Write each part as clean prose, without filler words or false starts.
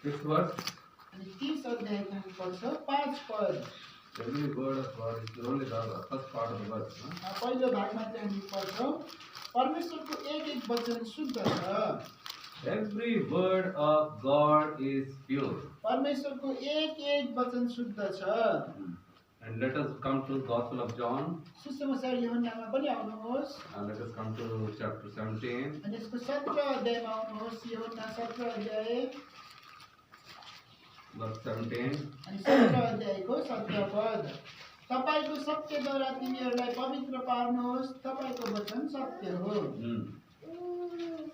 Fifth verse. अनि 30 अध्यायको हामी पढ्छौँ 5 पद। Every word of God is only the first part of the verse. पहिलो भागमा चाहिँ हामी पढ्छौँ परमेश्वरको एक एक वचन शुद्ध छ। Every word of God is pure. परमेश्वरको एक एक वचन शुद्ध छ। And let us come to Gospel of John. सुसमाचार यूहन्नामा पनि आउनुहोस्। And let us come to chapter 17. अनि यसको 17 अध्यायमा आउनुहोस्। यूहन्ना 17 अध्याय Verse 17. अनि 17 अध्यायको 17 पद। तपाईको सत्यद्वारा तिमीहरूलाई पवित्र पार्नुहोस्, तपाईको वचन सत्य हो।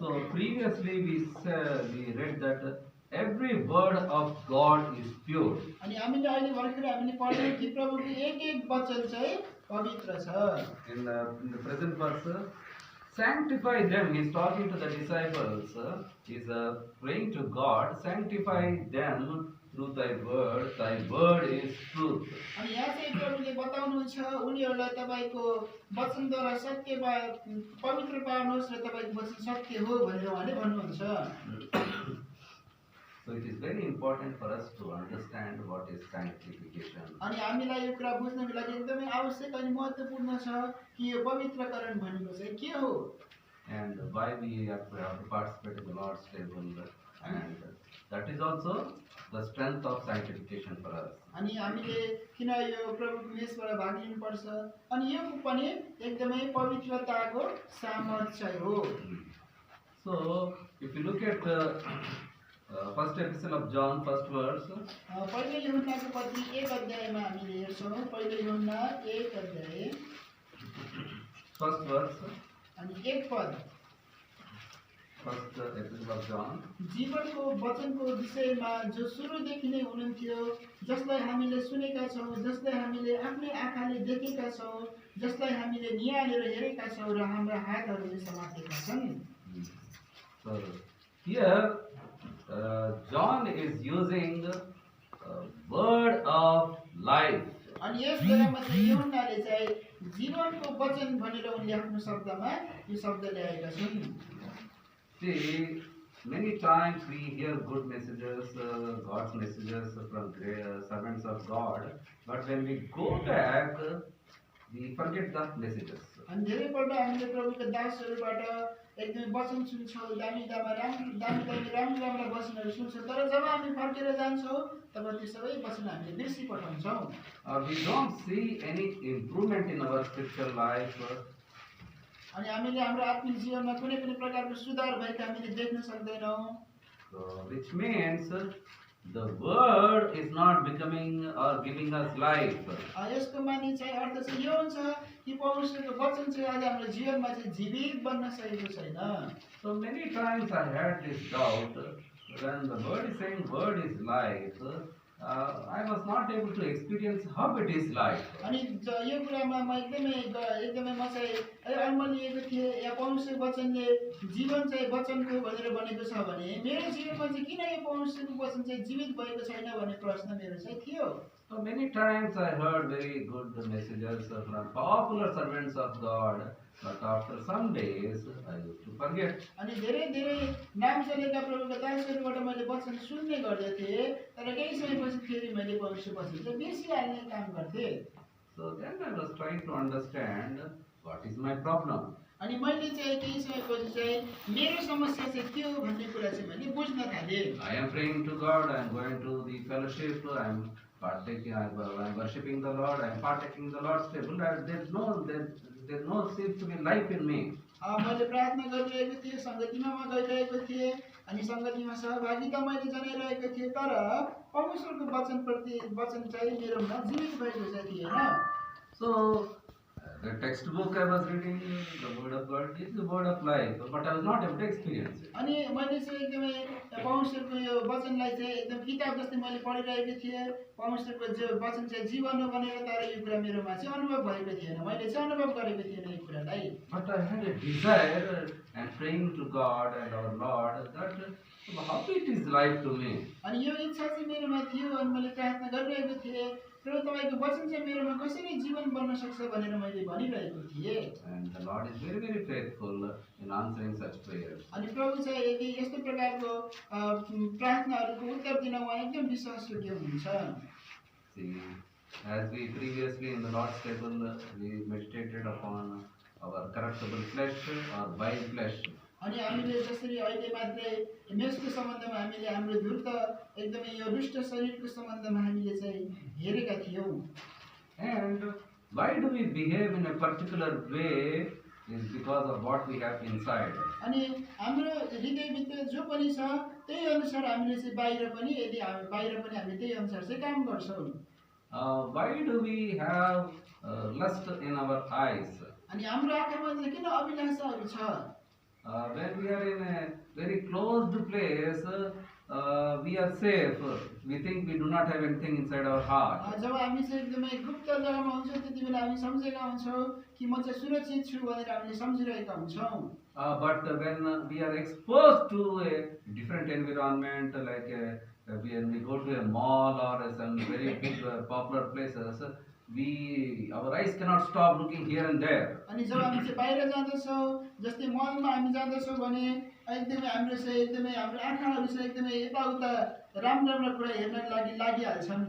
So previously we read that every word of God is pure. अनि हामीले अहिले भर्खर हामीले पढ्यौं कि प्रभुको एक एक वचन चाहिँ पवित्र छ। In the present verse, sanctify them. He is talking to the disciples. He is praying to God, sanctify them through thy word. Thy word is truth. अनि यहाँ चाहिँ प्रभुले बताउनुहुन्छ उनीहरूलाई तपाईको वचनद्वारा सत्य पवित्र पार्नुहोस् र तपाईको वचन सत्य हो भनेर उहाँले भन्नुहुन्छ। So it is very important for us to understand what is sanctification. अनि हामीलाई यो कुरा बुझ्नको लागि एकदमै आवश्यक अनि महत्त्वपूर्ण छ कि यो पवित्रकरण भनेको चाहिँ के हो। And why we have to participate in the Lord's table, and that is also the strength of sanctification for us. अनि हामीले किन यो प्रभुको मेसबाट भाग लिनुपर्छ अनि यो पनि एकदमै पवित्रताको सामर्थ्य हो। So if you look at first epistle of John, first verse. पहिलो यूहन्नाको पत्री 1 अध्यायमा हामीले हेर्छौं। पहिलो यूहन्ना 1 अध्याय First verse. अनि 1 पद। First epistle of John. जीवनको वचनको विषयमा जो सुरुदेखि नै हुनुहुन्थ्यो, जसलाई हामीले सुनेका छौं, जसलाई हामीले आफ्नै आँखाले देखेका छौं, जसलाई हामीले निहालेर हेरेका छौं र हाम्रा हातहरूले समातेका छन्। So here John is using word of life. अनि यस बेलामा चाहिँ यूहन्नाले चाहिँ जीवनको वचन भनेर उनले आफ्नो शब्दमा यो शब्द ल्याएका छन्। See, many times we hear good messages, God's messages from great servants of God, but when we go back, we forget the messages. अनि धेरैपल्ट हामीले प्रभुका दासहरूबाट एकदमै वचन सुन्छौं, दामी राम्रा वचनहरू सुन्छौं, तर जब हामी फर्केर जान्छौं तब ती सबै वचन हामीले बिर्सी पठाउँछौं। We don't see any improvement in our spiritual life. अनि हामीले हाम्रो आत्मिक जीवनमा कुनै पनि प्रकारको सुधार भएको हामीले देख्न सक्दैनौं। So, which means the word is not becoming or giving us life. यसको माने चाहिँ अर्थ चाहिँ यो हुन्छ कि परमेश्वरको वचन चाहिँ आज हाम्रो जीवनमा चाहिँ जीवित बन्न सकेको छैन। So many times I had this doubt when the word is saying word is life. I was not able to experience how it is life. अनि यो कुरामा म एकदमै म चाहिँ अल्मलिएको थिएँ या परमेश्वरको वचनले जीवन चाहिँ वचनको भनेर भनेको छ भने मेरो जीवनमा चाहिँ किन यो परमेश्वरको वचन चाहिँ जीवित भएको छैन भन्ने प्रश्न मेरो चाहिँ थियो। So many times I heard very good messages from popular servants of God, but after some days I used to forget. अनि धेरै नाम चलेका प्रभुका दासहरूबाट मैले वचन सुन्ने गर्दथे, तर केही समयपछि फेरि मैले परमेश्वरको वचन चाहिँ बिर्सिहाल्ने काम गर्थेँ। So then I was trying to understand what is my problem. अनि मैले चाहिँ केही समयपछि चाहिँ मेरो समस्या चाहिँ के हो भन्ने कुरा चाहिँ मैले बुझ्न थालेँ। I am praying to God, I am going to the fellowship, I am partaking, I am worshiping the Lord, I am partaking the Lord's table. There no seems to be life in me. मैले प्रार्थना गरिरहेको थिएँ, संगतिमा म गइरहेको थिएँ, अनि संगतिमा सहभागिता मैले जनाइरहेको थिएँ, तर परमेश्वरको वचन चाहिँ मेरोमा जीवित भएको चाहिँ थिएन। So the textbook I was reading, the word of God is the word of life, but I was not able to experience it. अनि मैले चाहिँ एकदमै परमेश्वरको यो वचनलाई चाहिँ एकदम किताब जस्तै मैले पढिरहेको थिएँ। परमेश्वरको जो वचन चाहिँ जीवन हो भनेर, तर यो कुरा मेरोमा चाहिँ अनुभव भएको थिएन, मैले चाहिँ अनुभव गरेको थिएन यो कुरालाई। But I had a desire and praying to God and our Lord that how it is life to me. अनि यो इच्छा चाहिँ मेरोमा थियो अनि मैले प्रार्थना गरिरहेको थिएँ प्रभु तपाईँको वचन चाहिँ मेरोमा कसरी जीवन बन्न सक्छ भनेर मैले भनिरहेको थिएँ। And the Lord is very, very faithful in answering such prayers. अनि प्रभु चाहिँ यदि यस्तो प्रकारको प्रार्थनाहरूको उत्तर दिन उहाँ एकदम विश्वासयोग्य हुनुहुन्छ। See, as we previously in the Lord's table, we meditated upon our corruptible flesh or vile flesh. अनि हामीले जसरी अहिले मात्रै मेषको सम्बन्धमा हामीले हाम्रो धूर्त एकदमै यो दुष्ट शरीरको सम्बन्धमा हामीले चाहिँ हेरेका थियौँ। And why do we behave in a particular way is because of what we have inside. अनि हाम्रो हृदयभित्र जो पनि छ त्यही अनुसार हामीले चाहिँ बाहिर पनि यदि बाहिर पनि हामीले त्यही अनुसार चाहिँ काम गर्छौँ। Why do we have lust in our eyes? अनि हाम्रो आँखामा चाहिँ किन अभिलाषाहरू छ? When we are in a very closed place, we are safe. We think we do not have anything inside our heart. जब हामी चाहिँ एकदमै गुप्त जग्गामा हुन्छौँ त्यति बेला हामी सम्झेका हुन्छौँ कि म चाहिँ सुरक्षित छु भनेर हामीले सम्झिरहेका हुन्छौँ। But when we are exposed to a different environment, like when we go to a mall or some very big popular places, our eyes cannot stop looking here and there. अनि जब हामी चाहिँ बाहिर जाँदछौँ जस्तै मलमा हामी जाँदछौँ भने एकदमै हाम्रो चाहिँ एकदमै हाम्रो आँखाहरू चाहिँ एकदमै यताउता राम्रो राम्रो कुरा हेर्नको लागि लागिहाल्छन्।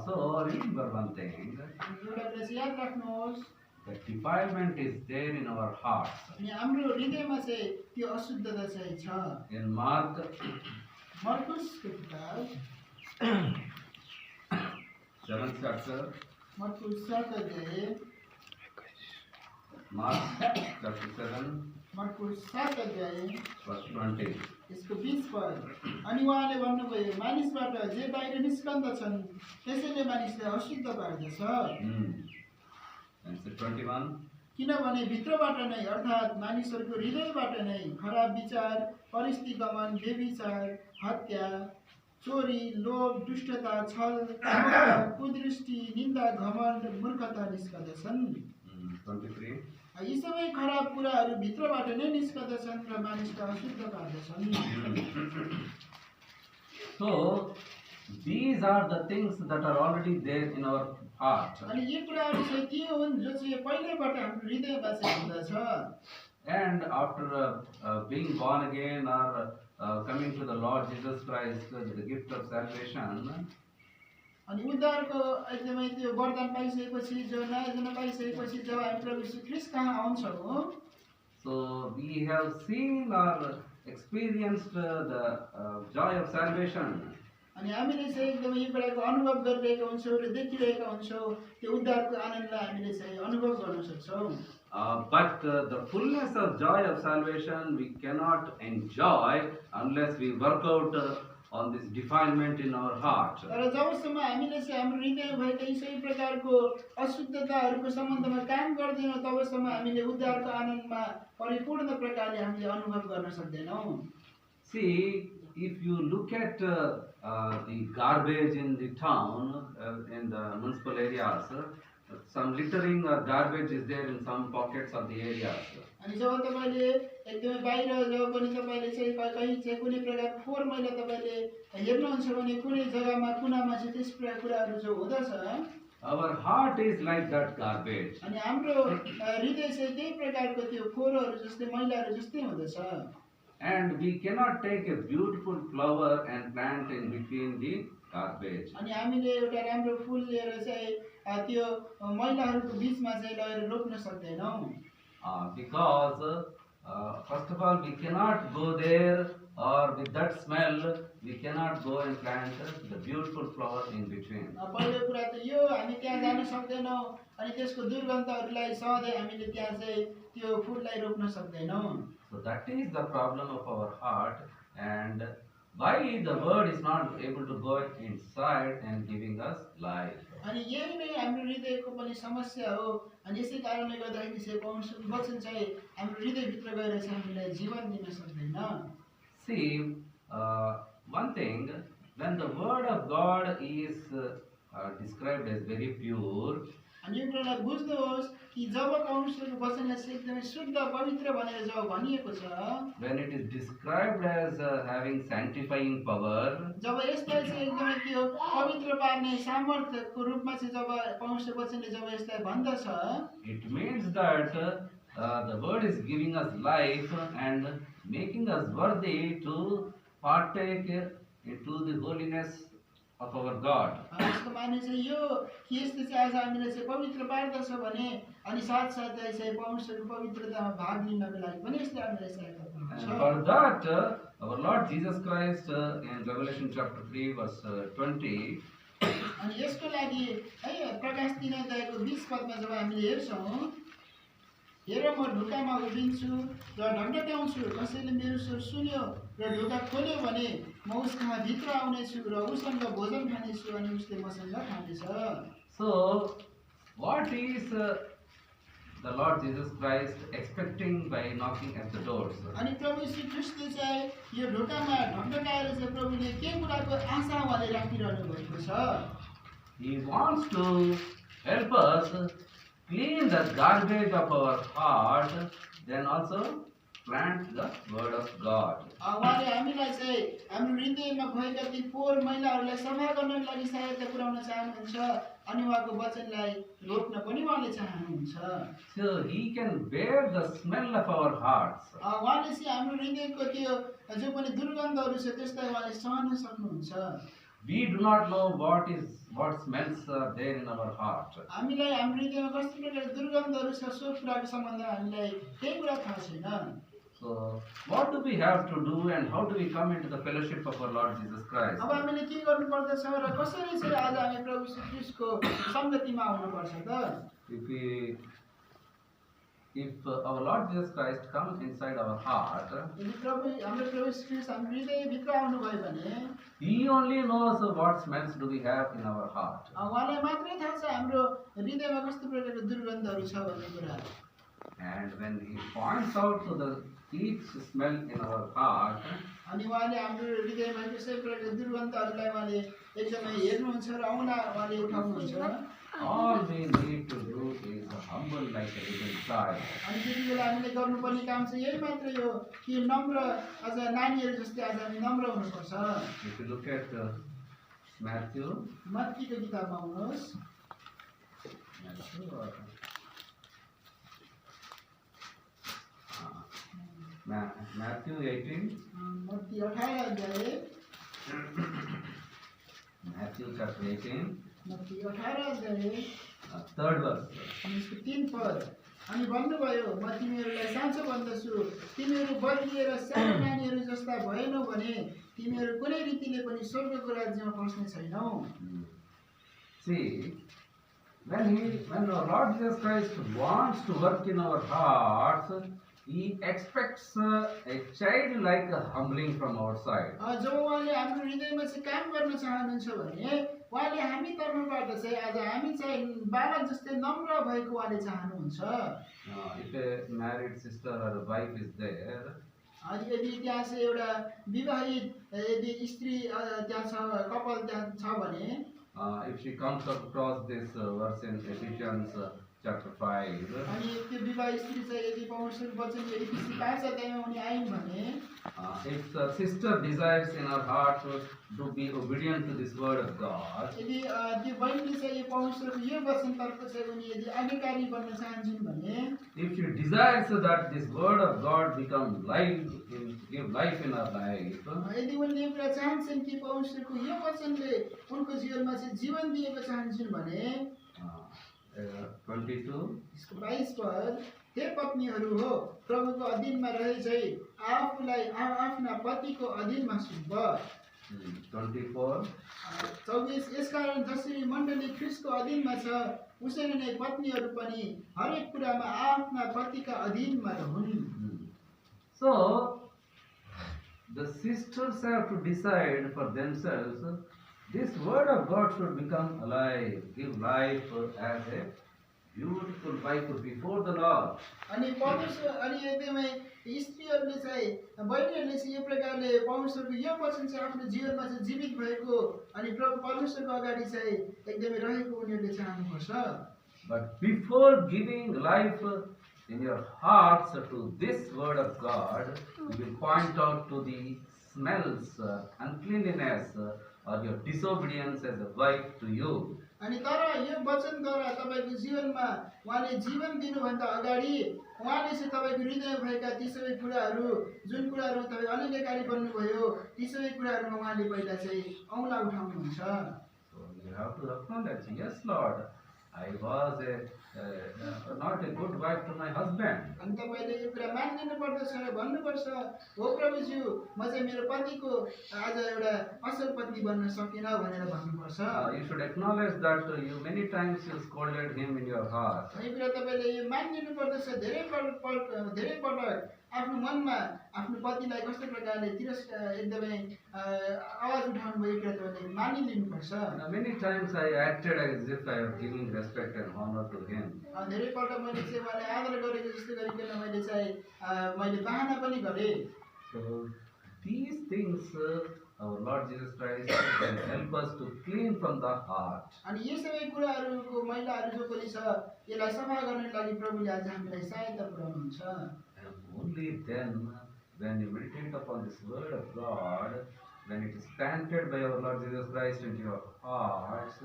So remember one thing, एउटा कुरा चाहिँ याद राख्नुहोस्, that defilement is there in our hearts. अनि हाम्रो हृदयमा चाहिँ त्यो अशुद्धता चाहिँ छ। In Mark मर्कुसको किताब 7th chapter, मर्कुस 7 अध्याय, Mark chapter 7, मर्कुस 7 अध्याय verse 20. यसको 20 पद। अनि उहाँले भन्नुभयो, मानिसबाट जे बाहिर निस्कन्दछन् त्यसैले मानिसलाई अशुद्ध पार्दछ। And so 21. किनभने भित्रबाट नै अर्थात् मानिसहरूको हृदयबाट नै खराब विचार, परिस्थिति गमन, व्यभिचार, हत्या, चोरी, लोभ, दुष्टता, छल, क्रोध, कुदृष्टि, निन्दा, घमण्ड, मूर्खता निस्कदछन्। 23. यी सबै खराब कुराहरू भित्रबाट नै निस्कदछन् र मानिसलाई अशुद्ध पार्दछन्। So these are the things that are already there in our heart. अनि यी कुराहरू चाहिँ के हुन् जो चाहिँ पहिल्यैबाट हाम्रो हृदयमा चाहिँ हुँदछ। And after being born again or coming to the Lord Jesus Christ, the gift of salvation, अनि उद्धारको एकदमै त्यो वरदान पाइसकेपछि जो नयाँ जन्म पाइसकेपछि जब हामी प्रभु यीशु ख्रीष्ट कहाँ आउँछौँ, so we have seen or experienced the joy of salvation. अनि हामीले चाहिँ एकदमै यो कुराको अनुभव गरिरहेका हुन्छौँ र देखिरहेका हुन्छौँ, त्यो उद्धारको आनन्दलाई हामीले चाहिँ अनुभव गर्न सक्छौँ। But the fullness of joy of salvation we cannot enjoy unless we work out on this defilement in our heart. तर जबसम्म हामीले चाहिँ हाम्रो हृदयमा भएका यी सबै प्रकारको अशुद्धताहरूको सम्बन्धमा काम गर्दैनौँ तबसम्म हामीले उद्धारको आनन्दमा परिपूर्ण प्रकारले हामीले अनुभव गर्न सक्दैनौँ। See, if you look at the garbage in the town, in the municipal areas, some littering or garbage is there in some pockets of the areas. अनि जब तपाईँले एकदमै बाहिर जब पनि तपाईँले चाहिँ कहीँ चाहिँ कुनै प्रकारको फोहोर मैला तपाईँले हेर्नुहुन्छ भने कुनै जग्गामा कुनामा चाहिँ त्यस प्रकार कुराहरू जो हुँदछ, Our heart is like that garbage. अनि हाम्रो हृदय चाहिँ त्यही प्रकारको त्यो फोहोरहरू जस्तै मैलाहरू जस्तै हुँदछ। And we cannot take a beautiful flower and plant in between the garbage. अनि हामीले एउटा राम्रो फुल लिएर चाहिँ त्यो मैलाहरूको बिचमा चाहिँ लगेर रोप्न सक्दैनौँ। Because first of all we cannot go there, or with that smell we cannot go and plant the beautiful flower in between. पहिलो कुरा त यो हामी त्यहाँ जान सक्दैनौँ अनि त्यसको दुर्गन्धहरूलाई सहँदै हामीले त्यहाँ चाहिँ त्यो फुललाई रोप्न सक्दैनौँ। So that is the problem of our heart, and why the word is not able to go inside and giving us life. अनि यही नै हाम्रो हृदयको पनि समस्या हो। अनि यसै कारणले गर्दाखेरि चाहिँ परमेश्वरको वचन चाहिँ हाम्रो हृदयभित्र गएर चाहिँ हामीलाई जीवन दिन सक्दैन। See, one thing, when the word of God is described as very pure, अनि यो कुरालाई बुझ्नुहोस् कि जब परमेश्वरको वचनलाई चाहिँ एकदमै शुद्ध पवित्र भनेर जब भनिएको छ, when it is described as having sanctifying power, जब यसलाई चाहिँ एकदमै के हो पवित्र पार्ने सामर्थ्यको रूपमा चाहिँ जब परमेश्वर वचनले जब यसलाई भन्दछ, it means that the word is giving us life and making us worthy to partake into the holiness of our God. यसको माने चाहिँ यो कि यसले चाहिँ आज हामीलाई चाहिँ पवित्र पार्दछ भने अनि साथसाथै चाहिँ परमेश्वरको पवित्रतामा भाग लिनको लागि पनि यसले हामीलाई सहायता And गर्छ। for that, our Lord Jesus Christ in Revelation chapter 3 verse 20, अनि यसको लागि है प्रकाश 3 अध्यायको 20 पदमा जब हामीले हेर्छौँ, हेर म ढोकामा उभिन्छु र ढकढक्याउँछु, कसैले मेरो स्वर सुन्यो र ढोका खोल्यो भने म उसकहाँ भित्र आउनेछु र उसँग भोजन खानेछु अनि उसले मसँग खानेछ। so what is the Lord Jesus Christ expecting by knocking at the doors? अनि प्रभु श्री ख्रीष्टले चाहिँ यो ढोकामा ढकढकाएर चाहिँ प्रभुले के कुराको आशा उहाँले राखिरहनु भएको छ? He wants to help us clean the garbage of our heart, then also plant the word of God. उहाँले हामीलाई चाहिँ हाम्रो हृदयमा भएका ती फोहोर मैलाहरूलाई सफा गर्नको लागि सहायता पुर्याउन चाहनुहुन्छ अनि उहाँको वचनलाई रोप्न पनि उहाँले चाहनुहुन्छ। So He can bear the smell of our hearts. उहाँले चाहिँ हाम्रो हृदयको त्यो जो पनि दुर्गन्धहरू छ त्यसलाई उहाँले सहन सक्नुहुन्छ। We do not know what smells are there in our heart. हामीलाई हाम्रो हृदयमा कस्तो प्रकारको दुर्गन्धहरू छ सो कुराको सम्बन्धमा हामीलाई केही कुरा थाहा छैन। So what do we have to do and how do we come into the fellowship of our Lord Jesus Christ? अब हामीले के गर्नु पर्दछ र कसरी चाहिँ आज हामी प्रभु श्री ख्रीष्टको संगतिमा आउनु पर्छ त? If our Lord Jesus Christ comes inside our heart, यदि हाम्रो प्रभु श्री ख्रीष्ट हाम्रो हृदयभित्र आउनुभयो भने He only knows what smells do we have in our heart. उहाँलाई मात्रै थाहा छ हाम्रो हृदयमा कस्तो प्रकारको दुर्गन्धहरू छ भन्ने कुरा। And when He points out to the each smell in our heart, अनि उहाँले हाम्रो हृदयमा त्यसै प्रकारको दुर्गन्धहरूलाई उहाँले एकदमै हेर्नुहुन्छ र औँला उहाँले उठाउनुहुन्छ। all we need to do is humble like a little child. अनि त्यति बेला हामीले गर्नुपर्ने काम चाहिँ यही मात्रै हो कि नम्र अझ नानीहरू जस्तै आज हामी नम्र हुनुपर्छ। If you look at Matthew, मत्तीको किताबमा आउनुहोस्। Matthew 18, मत्ती 18 अध्याय, Matthew chapter 18, मत्ती 18 अध्याय, third verse. अनि यसको 3 पद। अनि भन्नुभयो, म तिमीहरूलाई साँचो भन्दछु, तिमीहरू बदलिएर सानो नानीहरू जस्ता भएनौ भने तिमीहरू कुनै रीतिले पनि स्वर्गको राज्यमा पस्ने छैनौ। See, when our Lord Jesus Christ wants to work in our hearts, He expects a child-like humbling from our side. जब उहाँले हाम्रो हृदयमा चाहिँ काम गर्न चाहनुहुन्छ भने उहाँले हामी तर्फबाट चाहिँ आज हामी चाहिँ बालक जस्तै नम्र भएको उहाँले चाहनुहुन्छ। If a married sister or a wife is there, यदि त्यहाँ चाहिँ एउटा विवाहित यदि स्त्री त्यहाँ छ, कपाल त्यहाँ छ भने if she comes across this verse in Ephesians chapter 5, अनि त्यो विवाहित स्त्री चाहिँ यदि परमेश्वरको वचनको एफिसी 5 अध्यायमा उनी आइन् भने if the sister desires in her heart to be obedient to this word of God, यदि त्यो बहिनीले चाहिँ यो परमेश्वरको यो वचनतर्फ चाहिँ उनी यदि आज्ञाकारी बन्न चाहन्छन् भने if she desires that this word of God become life, give life in her life, यदि उनले यो कुरा चाहन्छन् कि परमेश्वरको यो वचनले उनको जीवनमा चाहिँ जीवन दिएको चाहन्छन् भने 22, यसको 22 पद, हे पत्नीहरू हो प्रभुको अधीनमा रहे चाहिँ आफूलाई आफ्ना पतिको अधीनमा सुम्प। 24, 24 यसकारण जसरी मण्डली ख्रीष्टको अधीनमा छ उसरी नै पत्नीहरू पनि हरेक कुरामा आफ्ना पतिका अधीनमा रहन्। So the sisters have to decide for themselves. This word of God should become alive, give life as a beautiful wife before the Lord. अनि परमेश्वर अनि एकदमै स्त्रीहरूले चाहिँ बहिनीहरूले चाहिँ यो प्रकारले परमेश्वरको यो वचन चाहिँ आफ्नो जीवनमा चाहिँ जीवित भएको अनि प्रभु परमेश्वरको अगाडि चाहिँ एकदमै रहेको उनीहरूले चाहनुपर्छ। But before giving life in your hearts to this word of God, you will point out to the smells, uncleanliness, or your disobedience as a wife to you. अनि तर यो वचनद्वारा तपाईँको जीवनमा उहाँले जीवन दिनुभन्दा अगाडि उहाँले चाहिँ तपाईँको हृदयमा भएका ती सबै कुराहरू जुन कुराहरू तपाईँ अनन्यकारी बन्नुभयो ती सबै कुराहरूमा उहाँले पहिला चाहिँ औँला उठाउनुहुन्छ। So you have to acknowledge, yes, Lord, I was not a good wife to my husband. अनि तपाईँले यो कुरा मानिदिनु पर्दछ र भन्नुपर्छ, हो प्रभुज्यू म चाहिँ मेरो पतिको आज एउटा असल पत्नी बन्न सकिनँ भनेर भन्नुपर्छ। You should acknowledge that you many times you scolded him in your heart. यो कुरा तपाईँले यो मानिदिनु पर्दछ, धेरै पटक आफ्नो मनमा आफ्नो पतिलाई कस्तो प्रकारले एकदमै आवाज उठाउनु भयो, यो कुरा तपाईँले मानिलिनुपर्छ। Many times I acted as if I was giving respect and honor to him. धेरै पल्ट मैले चाहिँ उहाँलाई आदर गरेको जस्तो गरिकन मैले बहाना पनि गरेँ। So these things our Lord Jesus Christ can help us to clean from the heart. अनि यो सबै कुराहरूको मैलाहरू जो पनि छ यसलाई सफा गर्नको लागि प्रभुले आज हामीलाई सहायता पुर्याउनुहुन्छ। And only then, when you meditate upon this word of God, when it is planted by our Lord Jesus Christ into your hearts,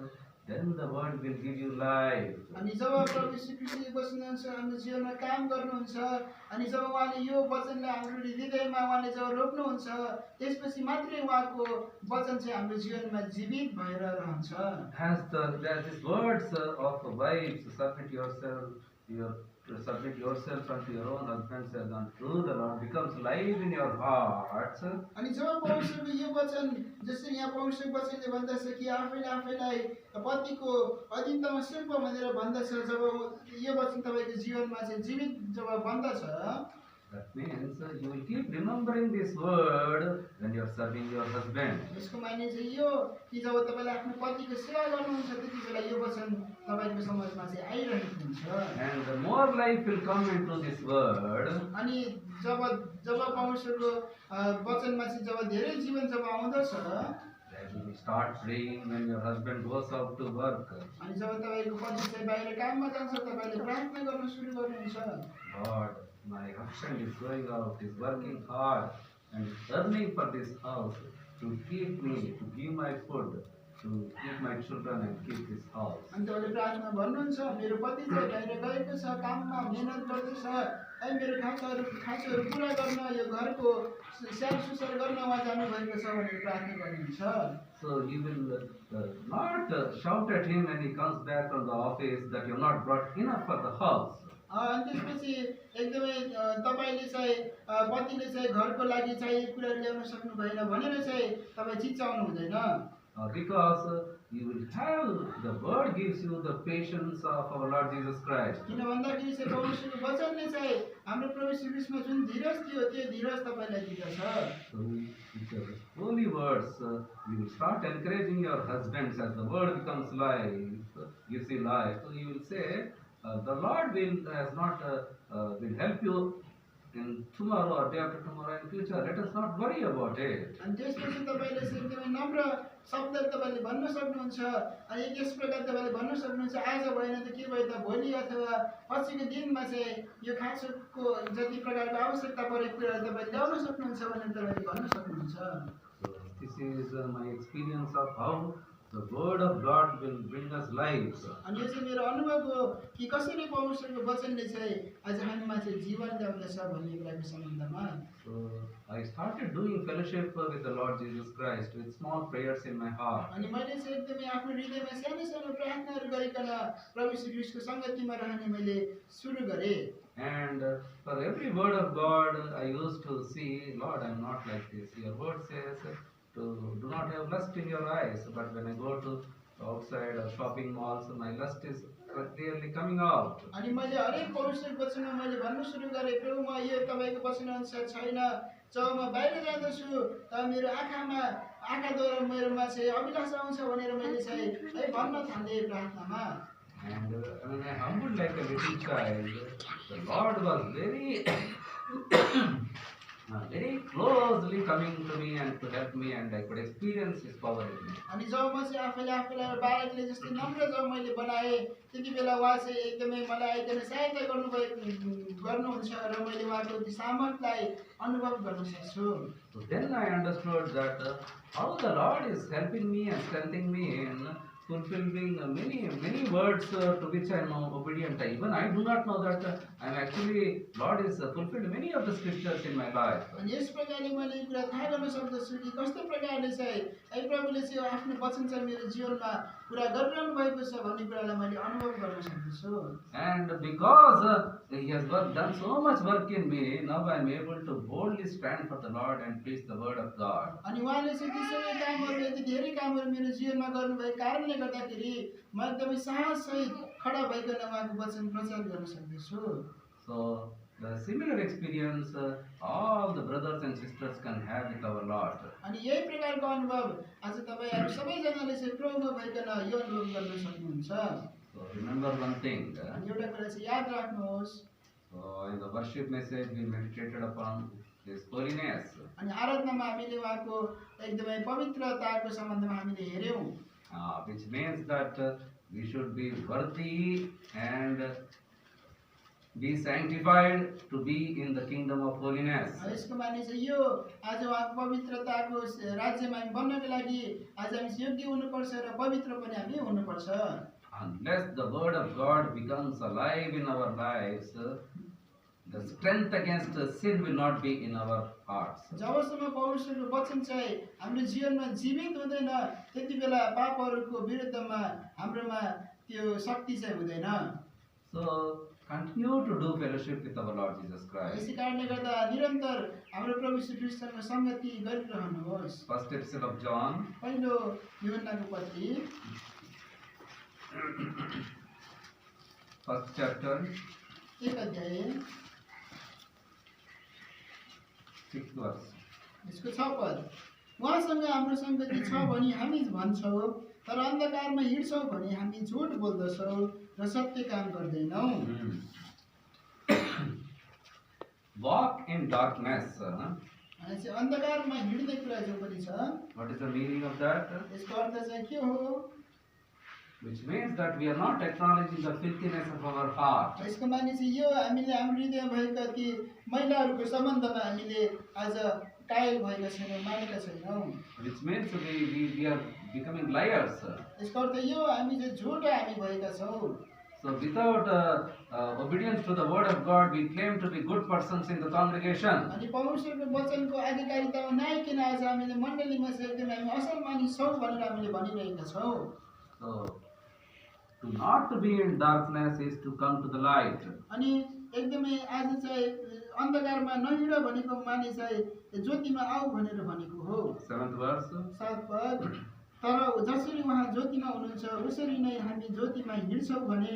then the word will give you life. अनि जब प्रभु श्री कृष्ण बस्नुहुन्छ हाम्रो जीवनमा काम गर्नुहुन्छ अनि जब उहाँले यो वचनलाई हाम्रो हृदयमा उहाँले जब रोप्नुहुन्छ त्यसपछि मात्रै उहाँको वचन चाहिँ हाम्रो जीवनमा जीवित भएर रहन्छ। As these words of wives, submit yourself unto your own husbands as unto the Lord, becomes live in your hearts. अनि जब परमेश्वरको यो वचन जसरी यहाँ परमेश्वरको वचनले भन्दछ कि आफैलाई पतिको अधीनतामा शिल्प भनेर भन्दछ, जब यो वचन तपाईँको जीवनमा चाहिँ जीवित जब बन्दछ, that means you will keep remembering this word when you are serving your husband. यसको माने चाहिँ यो कि जब तपाईँले आफ्नो पतिको सेवा गर्नुहुन्छ त्यति बेला यो वचन तपाईँको समाजमा चाहिँ आइरहेको हुन्छ। And the more life will come into this word. अनि जब परमेश्वरको वचनमा चाहिँ जब धेरै जीवन जब आउँदछ, You will start praying when your husband goes out to work. अनि जब तपाईँको पति चाहिँ बाहिर काममा जान्छ तपाईँले प्रार्थना गर्न सुरु गर्नुहुन्छ। Lord, my husband is going out, is working hard and is earning for this house to keep me, to give my food, to keep my children and keep this house. अनि तपाईँले प्रार्थना भन्नुहुन्छ, मेरो पति चाहिँ बाहिर गएको छ, काममा मेहनत गर्दैछ, मेरो खाँचोहरू पुरा गर्न, यो घरको स्याहार सुसार गर्न उहाँ जानुभएको छ भनेर प्रार्थना गर्नुहुन्छ। So you will not shout at him when he comes back from the office that you have not brought enough for the house. अनि त्यसपछि एकदमै तपाईँले चाहिँ पतिले चाहिँ घरको लागि चाहिएको कुराहरू ल्याउन सक्नु भएन भनेर चाहिँ तपाईँ चिच्याउनु हुँदैन। Because you will have, the word gives you the patience of our Lord Jesus Christ. किन भन्दाखेरि चाहिँ परमेश्वरको वचनले चाहिँ हाम्रो प्रभु श्री कृष्णमा जुन धीरज थियो त्यो धीरज तपाईँलाई दिँदछ। So with the holy words, you will start encouraging your husbands as the word becomes life, gives you life. So you will say, the Lord will help you in tomorrow or day after tomorrow in future. Let us not worry about it. अनि त्यसपछि तपाईँले चाहिँ एकदमै नम्र शब्दहरू तपाईँले भन्न सक्नुहुन्छ। अनि यस प्रकार तपाईँले भन्न सक्नुहुन्छ, आज भएन त के भयो त भोलि अथवा पछिको दिनमा चाहिँ यो खाँचोको जति प्रकारको आवश्यकता परेको कुराहरू तपाईँले ल्याउन सक्नुहुन्छ भनेर तपाईँले भन्न सक्नुहुन्छ। So this is my experience of how the word of God will bring us lives. अनि यो चाहिँ मेरो अनुभव हो कि कसरी परमेश्वरको वचनले चाहिँ आज हामीमा चाहिँ जीवन ल्याउँदछ भन्ने कुराको सम्बन्धमा। So I started doing fellowship with the Lord Jesus Christ with small prayers in my heart. अनि मैले चाहिँ एकदमै आफ्नो हृदयमा सानो सानो प्रार्थनाहरू गरिकन प्रभु श्री कृष्णको सङ्गतिमा रहने मैले सुरु गरेँ। And for every word of God, I used to see, Lord, I am not like this. Your word says to do not have lust in your eyes. But when I go to outside or shopping malls, my lust is clearly coming out. अनि मैले हरेक परमेश्वरको वचनमा मैले भन्न सुरु गरेँ, प्रभु म यो तपाईँको वचन अनुसार छैन, जब म बाहिर जाँदछु तब मेरो आँखाद्वारा मेरोमा चाहिँ अभिलाषा आउँछ भनेर मैले चाहिँ है भन्न थालेँ प्रार्थनामा। And when I humbled like a little child, the Lord was very very closely coming to me and to help me, and I could experience His power in me. अनि जब म चाहिँ आफैले आफैलाई बालकले जस्तै नम्र जब मैले बनाएँ त्यति बेला उहाँ चाहिँ एकदमै मलाई एकदमै सहायता गर्नुहुन्छ र मैले उहाँको त्यो सामर्थ्यलाई अनुभव गर्न सक्छु। So then I understood that how the Lord is helping me and strengthening me in fulfilling many words to which I am obedient. Even I do not know that I am actually Lord is fulfilled many of the scriptures in my life. अनि यस प्रकारले मैले यो कुरा थाहा गर्न सक्दछु कि कस्तो प्रकारले चाहिँ है प्रभुले चाहिँ आफ्नो वचन चाहिँ मेरो जीवनमा पुरा गरिरहनु भएको छ भन्ने कुरालाई मैले अनुभव गर्न सक्दछु। And because He has done so much work in me, now I am able to boldly stand for the Lord and preach the word of God. अनि उहाँले चाहिँ ती सबै कामहरू यति धेरै कामहरू मेरो जीवनमा गर्नुभएको कारणले गर्दाखेरि म एकदमै साहससहित खडा भइकन उहाँको वचन प्रचार गर्न सक्दछु। So the similar experience all the brothers and sisters can have with our Lord. अनि यही प्रकारको अनुभव आज तपाईहरु सबैजनाले चाहिँ प्रभुमा भइकन यो अनुभव गर्न सक्नुहुन्छ। So remember one thing. अनि एउटा कुरा चाहिँ याद राख्नुहोस्। So in the worship message we meditated upon His holiness. अनि आराधनामा हामीले उहाँको एकदमै पवित्रताको सम्बन्धमा हामीले हेर्यौं। Which means that we should be worthy and be sanctified to be in the kingdom of holiness. यसको माने चाहिँ यो आज उहाँको पवित्रताको राज्यमा हामी बन्नको लागि आज हामी योग्य हुनुपर्छ र पवित्र पनि हामी हुनुपर्छ। Unless the word of God becomes alive in our lives, the strength against sin will not be in our hearts. जबसम्म परमेश्वरको वचन चाहिँ हाम्रो जीवनमा जीवित हुँदैन त्यति बेला पापहरूको विरुद्धमा हाम्रोमा त्यो शक्ति चाहिँ हुँदैन। So continue to do fellowship with our Lord Jesus Christ. यसै कारणले गर्दा निरन्तर हाम्रो प्रभु यीशु ख्रीष्टसँग संगति गरिरहनुहोस्। First epistle of John, पहिलो यूहन्नाको पत्री first chapter, 1 अध्याय 6th verse. यसको 6 पद। उहाँसँग हाम्रो संगति छ भनी हामी भन्छौँ तर अन्धकारमा हिँड्छौँ भने हामी झुट बोल्दछौँ र सत्य काम गर्दैनौँ। Walk in darkness. अनि चाहिँ अन्धकारमा हिँड्ने कुरा जो पनि छ What is the meaning of that? यसको अर्थ चाहिँ के हो? Which means that we are not acknowledging the filthiness of our heart. यसको माने चाहिँ यो हामीले हाम्रो हृदयमा भएका ती महिलाहरूको सम्बन्धमा हामीले आज कायल भएका छैनौँ, मानेका छैनौँ। Which means we are becoming liars. यसको अर्थ यो हामी चाहिँ झुटा हामी भएका छौँ। So without obedience to the word of God, we claim to be good persons in the congregation. अनि परमेश्वरको वचनको आज्ञाकारितामा नआइकन आज हामीले मण्डलीमा चाहिँ एकदमै हामी असल मानिस छौँ भनेर हामीले भनिरहेका छौँ। So to not to be in darkness is to come to the light. अनि एकदमै आज चाहिँ अन्धकारमा नहिँड भनेको माने चाहिँ ज्योतिमा आऊ भनेर भनेको हो। 7th verse. 7 पद। तर जसरी उहाँ ज्योतिमा हुनुहुन्छ उसरी नै हामी ज्योतिमा हिँड्छौँ भने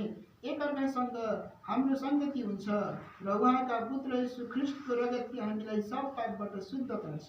एकअर्कासँग हाम्रो संगति हुन्छ र उहाँका पुत्र येशू ख्रीष्टको रगतले हामीलाई सब पापबाट शुद्ध पार्छ।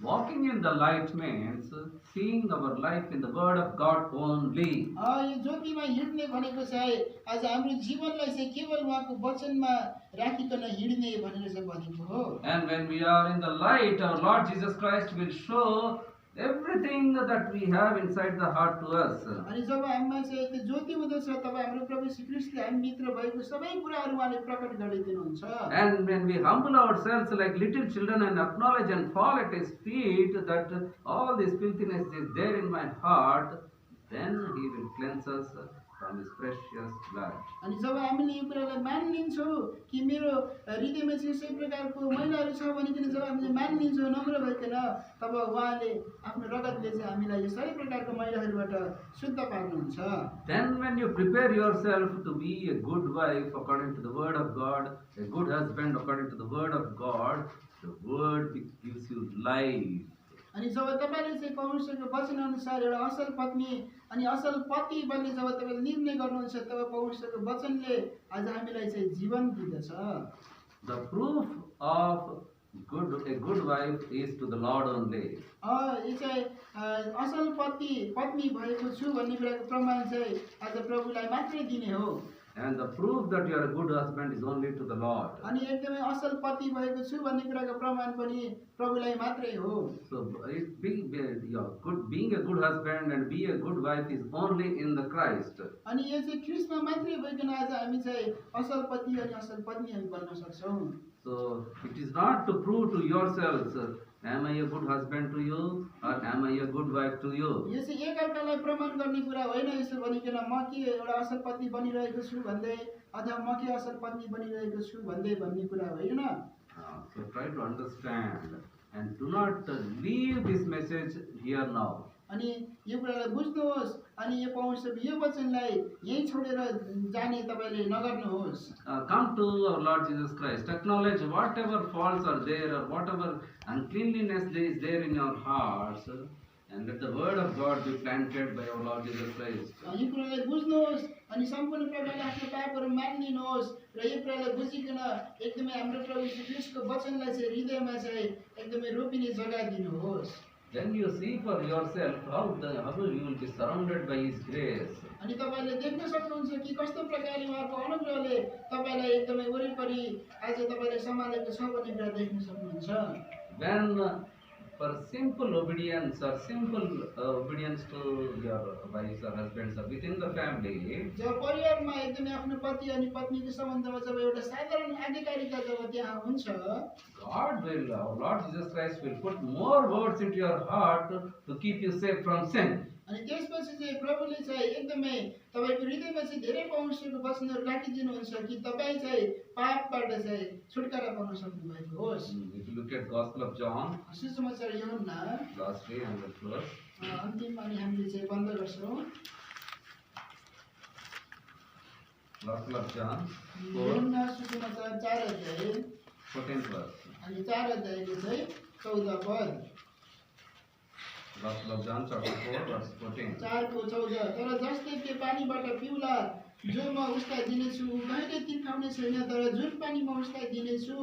Walking in the light means seeing our life in the word of God only. यो ज्योतिमा हिँड्ने भनेको चाहिँ आज हाम्रो जीवनलाई चाहिँ केवल उहाँको वचनमा राखिकन हिँड्ने भनेर चाहिँ भनेको हो। And when we are in the light, our Lord Jesus Christ will show everything that we have inside the heart to us. अनि जब हामीमा चाहिँ त्यो ज्योति हुँदछ तब हाम्रो प्रभु श्री ख्रीष्टले हामी भित्र भएको सबै कुराहरू उहाँले प्रकट गरिदिनुहुन्छ। And when we humble ourselves like little children and acknowledge and fall at His feet that all this filthiness is there in my heart, then He will cleanse us from His precious blood. अनि जब हामीले यो कुरालाई मानिलिन्छौँ कि मेरो हृदयमा चाहिँ यसै प्रकारको मैलाहरू छ भनिकन जब हामीले मानिलिन्छौँ नम्र भइकन तब उहाँले आफ्नो रगतले चाहिँ हामीलाई यो सबै प्रकारको मैलाहरूबाट शुद्ध पार्नुहुन्छ। Then when you prepare yourself to be a good wife according to the word of God, a good husband according to the word of God, the word gives you life. अनि जब तपाईले चाहिँ परमेश्वरको वचन अनुसार एउटा असल पत्नी अनि असल पति बन्ने जब तपाईले निर्णय गर्नुहुन्छ तब परमेश्वरको वचनले आज हामीलाई चाहिँ जीवन दिँदछ। The proof of a good wife is to the Lord only. यो चाहिँ असल पत्नी भएको छु भन्ने कुराको प्रमाण चाहिँ आज प्रभुलाई मात्रै दिने हो। And the proof that you are a good husband is only to the Lord. अनि एकदमै असल पति भएको छु भन्ने कुराको प्रमाण पनि प्रभुलाई मात्रै हो। So being a good husband and be a good wife is only in the Christ. अनि यो चाहिँ ख्रिस्टमा मात्रै भइकन आज हामी चाहिँ असल पति अनि असल पत्नी हामी बन्न सक्छौँ। So it is not to prove to yourselves, am I a good husband to you or am I a good wife to you? यो चाहिँ एकअर्कालाई प्रमाण गर्ने कुरा होइन यसो भनिकन म के एउटा असल पत्नी बनिरहेको छु भन्दै अथवा म के असल पत्नी बनिरहेको छु भन्दै भन्ने कुरा होइन। So try to understand and do not leave this message here now. अनि यो कुरालाई बुझ्नुहोस् अनि यो पौरुषको यो वचनलाई यही छोडेर जाने तपाईले नगर्नुहोस्। Come to our Lord Jesus Christ. Acknowledge whatever faults are there or whatever uncleanliness is there in your hearts, and let the word of God be planted by our Lord Jesus Christ. यो कुरालाई बुझ्नुहोस् अनि सम्पूर्ण प्रकारले आफ्नो पापहरू मानिलिनुहोस् र यो कुरालाई बुझिकन एकदमै हाम्रो प्रभु यीशु ख्रीष्टको वचनलाई चाहिँ हृदयमा चाहिँ एकदमै रोपिने जग्गा दिनुहोस्। Then you see for yourself how you will be surrounded by His grace. अनि तपाईले देख्न सक्नुहुन्छ कि कस्तो प्रकारले उहाँको अनुग्रहले तपाईलाई एकदमै वरिपरि आज तपाईले सम्हालेको छ भन्ने कुरा देख्न सक्नुहुन्छ। When for simple obedience or simple obedience to your wives or husbands or within the family, जब परिवारमा एकदमै आफ्नो पति अनि पत्नीको सम्बन्धमा जब एउटा साधारण आज्ञाकारिता जब त्यहाँ हुन्छ, God will, our Lord Jesus Christ will put more words into your heart to keep you safe from sin. अनि त्यसपछि चाहिँ प्रभुले चाहिँ एकदमै तपाईको हृदयमा चाहिँ धेरै पौरुषको वचनहरू राखिदिनुहुन्छ कि तपाई चाहिँ पापबाट चाहिँ छुटकारा पाउन सक्नु भएको होस्। If you look at Gospel of John, सुसमाचार यूहन्ना lastly and the close, अन्तिम अनि हामीले चाहिँ बन्द गर्छौं। Gospel of John 4, यूहन्ना सुसमाचार 4 अध्याय 14th verse. अनि 4 अध्यायको चाहिँ 14 पद। Gospel of John chapter 4 verse 14. 4 को 14 तर जसले त्यो पानीबाट पिउला जो म उसलाई दिनेछु ऊ कहिले तिर्खाउने छैन, तर जुन पानी म उसलाई दिनेछु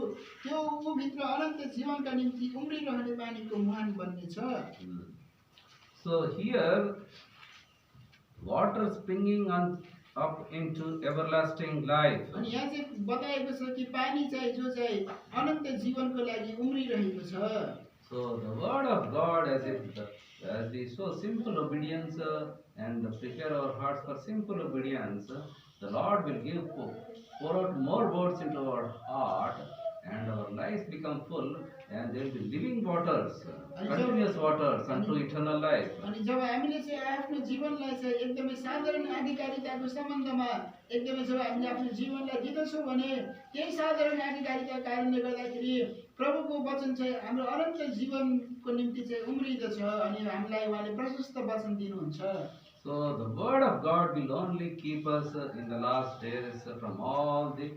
त्यो ऊ भित्र अनन्त जीवनका निम्ति उम्रिरहने पानीको मुहान बन्नेछ। So here, water springing up into everlasting life. अनि यहाँ चाहिँ बताएको छ कि पानी चाहिँ जो चाहिँ अनन्त जीवनको लागि उम्रिरहेको छ। So the word of God, as we show simple obedience and prepare our hearts for simple obedience, the Lord will pour out more words into our heart, and our lives become full, and there will be living waters, continuous waters unto eternal life. अनि जब हामीले चाहिँ आफ्नो जीवनलाई चाहिँ एकदमै साधारण आज्ञाकारिताको सम्बन्धमा एकदमै जब हामीले आफ्नो जीवनलाई दिँदछौँ भने त्यही साधारण आज्ञाकारिताको कारणले गर्दाखेरि प्रभुको वचन चाहिँ हाम्रो अनन्त जीवनको निम्ति चाहिँ उम्रिदछ अनि हामीलाई उहाँले प्रशस्त वचन दिनुहुन्छ। So the word of God will only keep us in the last days from all the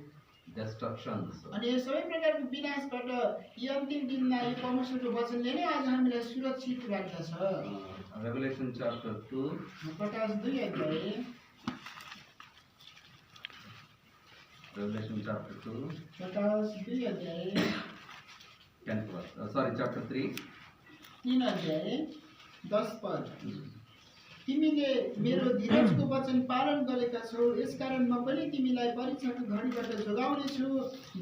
destructions. अनि यो सबै प्रकारको विनाशबाट यो अन्तिम दिनमा यो परमेश्वरको वचनले नै आज हामीलाई सुरक्षित राख्दछ। Revelation chapter 2. प्रकाश 2 अध्याय Revelation chapter 2. प्रकाश 2 अध्याय 10th verse. Chapter 3. 3 अध्याय 10 पद। तिमीले मेरो धीरजको वचन पालन गरेका छौ, यसकारण म पनि तिमीलाई परीक्षाको घडीबाट जोगाउने छु,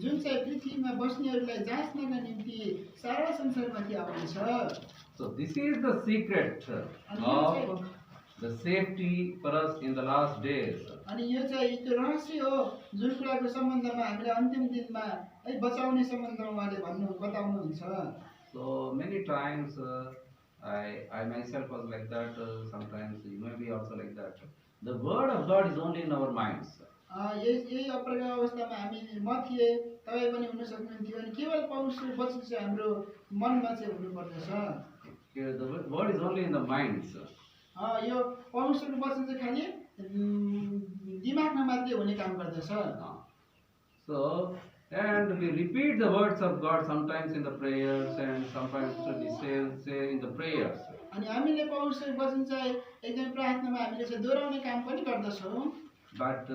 जुन चाहिँ पृथ्वीमा बस्नेहरूलाई जाँच्नका निम्ति सारा संसारमाथि आउनेछ। So this is the secret of the safety for us in the last days. अनि यो चाहिँ त्यो रहस्य हो जुन कुराको सम्बन्धमा हामीले अन्तिम दिनमा है बचाउने सम्बन्धमा उहाँले बताउनुहुन्छ। So many times I myself was like that. Sometimes you may be also like that. The word of God is only in our minds. यही अप्रकार अवस्थामा हामी म थिए, तपाई पनि हुन सक्नुहुन्थ्यो अनि केवल परमेश्वरको वचन चाहिँ हाम्रो मनमा चाहिँ हुनुपर्दछ। The word is only in the minds. यो परमेश्वरको वचन चाहिँ खाली दिमागमा मात्रै हुने काम गर्दछ। So, and we repeat the words of God sometimes in the prayers and sometimes we say in the prayers. अनि हामीले परमेश्वरको वचन चाहिँ एकदम प्रार्थनामा हामीले चाहिँ दोहोऱ्याउने काम पनि गर्दछौँ। But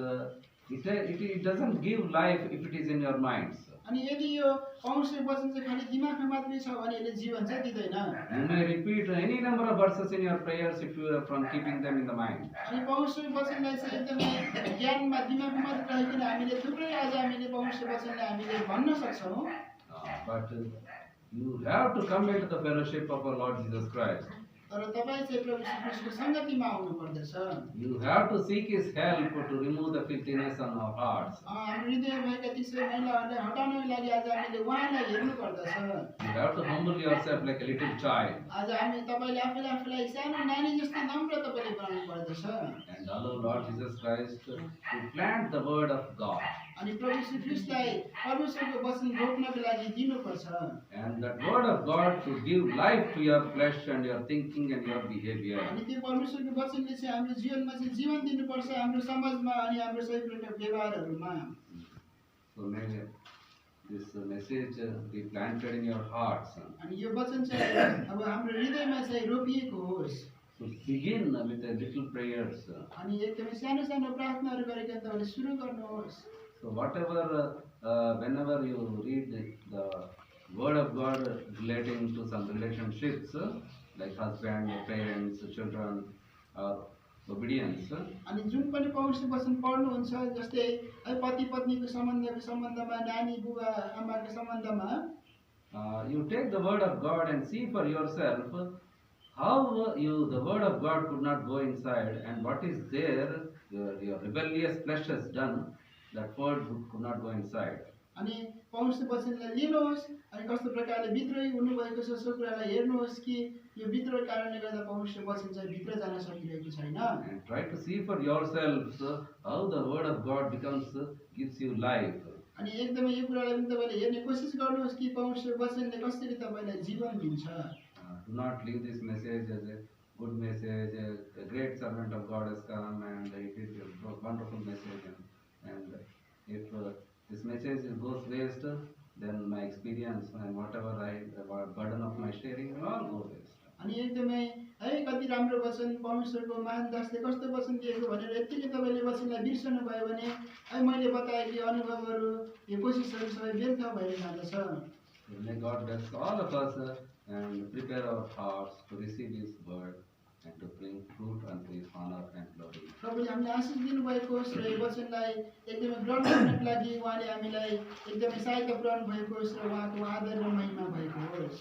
it doesn't give life if it is in your minds. अनि यदि यो पौरुषको वचन चाहिँ खालि दिमागमा मात्रै छ भने यसले जीवन चाहिँ दिँदैन। You may repeat any number of verses in your prayers if you are from keeping them in the mind. अनि पौरुषको वचनलाई चाहिँ एकदमै ज्ञानमा दिमागमा मात्र राखिकन हामीले थुप्रै आज हामीले पौरुषको वचनलाई हामीले भन्न सक्छौँ। But you have to come into the fellowship of our Lord Jesus Christ. तर तपाईँ चाहिँ प्रभु यीशु ख्रीष्टको सङ्गतिमा आउनु पर्दछ। You have to seek His help to remove the filthiness on our hearts. हाम्रो हृदय भएका ती सबै मैलाहरूलाई हटाउनको लागि आज हामीले उहाँलाई हेर्नु पर्दछ। You have to humble yourself like a little child आज हामी तपाईँले आफूलाई सानो नानी जस्तो नम्र तपाईँले बनाउनु पर्दछ। and allow Lord Jesus Christ to plant the word of God. अनि प्रभु यीशु ख्रीष्टलाई परमेश्वरको वचन रोप्नको लागि दिनुपर्छ। And that word of God to give life to your flesh and your thinking and your behavior. अनि त्यो परमेश्वरको वचनले चाहिँ हाम्रो जीवनमा चाहिँ जीवन दिनुपर्छ, हाम्रो समाजमा अनि हाम्रो सबै प्रकारका व्यवहारहरूमा। So may this message be planted in your hearts. अनि यो वचन चाहिँ अब हाम्रो हृदयमा चाहिँ रोपिएको होस्। So begin with a little prayers. अनि एकदमै सानो सानो प्रार्थनाहरू गरिकन तपाईँले सुरु गर्नुहोस्। So whatever, whenever you read the word of God relating to some relationships, like husband, parents, children, or obedience, अनि जुन पनि पौरुषको वचन पढ्नुहुन्छ जस्तै पति पत्नीको सम्बन्धमा नानी बुबा आमाको सम्बन्धमा you take the word of God and see for yourself how the word of God could not go inside, and what is there your rebellious flesh has done, that word could not go inside. अनि पौरुषको वचनलाई लिनुहोस् अनि कस्तो प्रकारले विद्रोही हुनुभएको छ so कुरालाई हेर्नुहोस् कि यो विद्रोह कारणले गर्दा पौरुषको वचन चाहिँ भित्र जान सकिरहेको छैन। And try to see for yourselves how the word of God gives you life. अनि एकदमै यो कुरालाई पनि तपाईँले हेर्ने कोसिस गर्नुहोस् कि पौरुषको वचनले कसरी तपाईँलाई जीवन दिन्छ। Do not leave this message as a good message, a great servant of God has come and it is a wonderful message. And if this message goes waste, then my experience and whatever burden of my sharing will all go waste. अनि एकदमै है कति राम्रो वचन परमेश्वरको महान दासले कस्तो वचन दिएको भनेर यतिकै तपाईँले वचनलाई बिर्सनु भयो भने है मैले बताएकी अनुभवहरू यो कोसिसहरू सबै व्यर्थ भएर जाँदछ। May God bless all of us and prepare our hearts to receive His word and to bring fruit unto His honor and glory. प्रभुले हामीलाई आशिष दिनुभएको होस् र यो वचनलाई एकदमै ग्रहण गर्नको लागि उहाँले हामीलाई एकदमै सहायता पुर्याउनु भएको होस् र उहाँको आदर र महिमा भएको होस्।